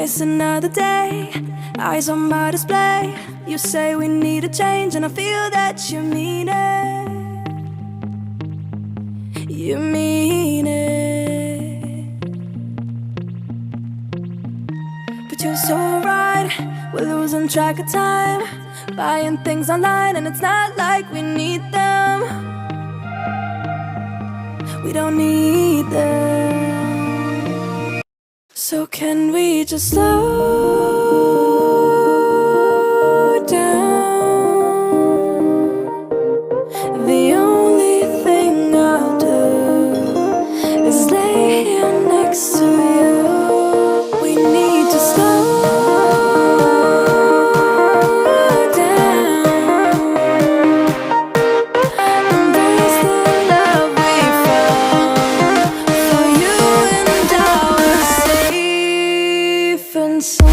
Waste another day, eyes on my display. You say we need a change, and I feel that you mean it. You mean it. But you're so right, we're losing track of time, buying things online, and it's not like we need them. We don't need them. So can we just slow down? The only thing I'll do is lay here next to you. We need to slow down. Embrace the love we found. For you and I were safe and sound.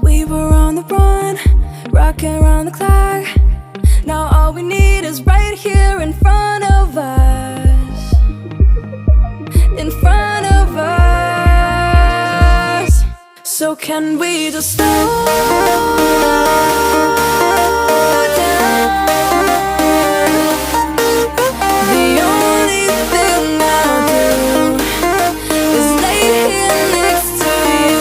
We were on the run, rocking around the clock. Now all we need is right here in front of us. In front of us. So can we just slow down? The only thing I'll do is lay here next to you.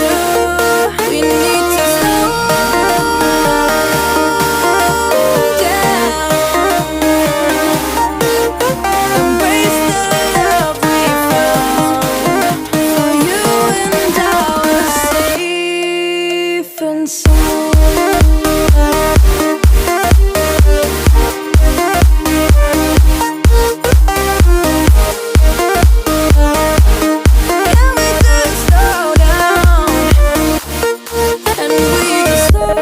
We need to slow down. Embrace the love we found. For you and I were safe and sound. Can we just slow down? And we just slow.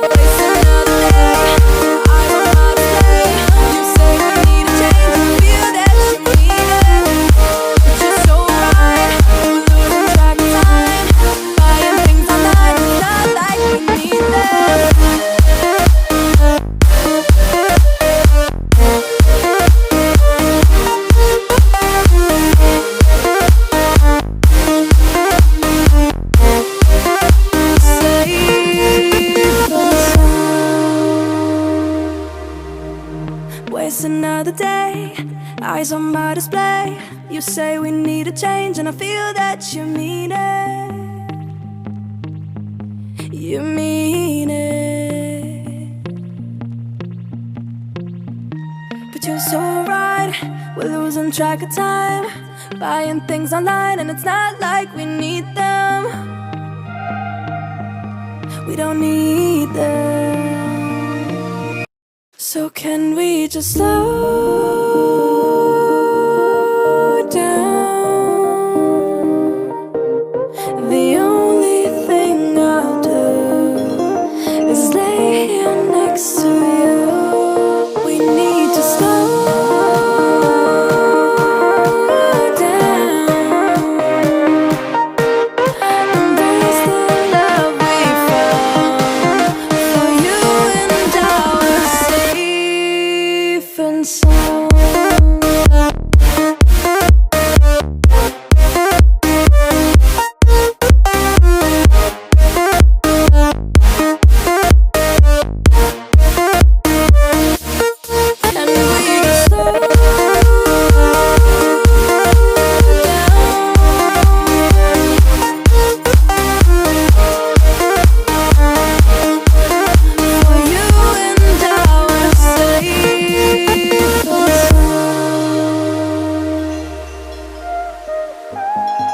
Waste another day, eyes on my display. You say we need a change, and I feel that you mean it. But you're so right, we're losing track of time, buying things online, it's not like we need them. Waste another day, eyes on my display. You say we need a change, and I feel that you mean it. You mean it. But you're so right, we're losing track of time, buying things online, and it's not like we need them. We don't need them. So can we just slow down? The only thing I'll do is lay here next to you. We need to slow down. Embrace the love we found. For you and I were safe and sound.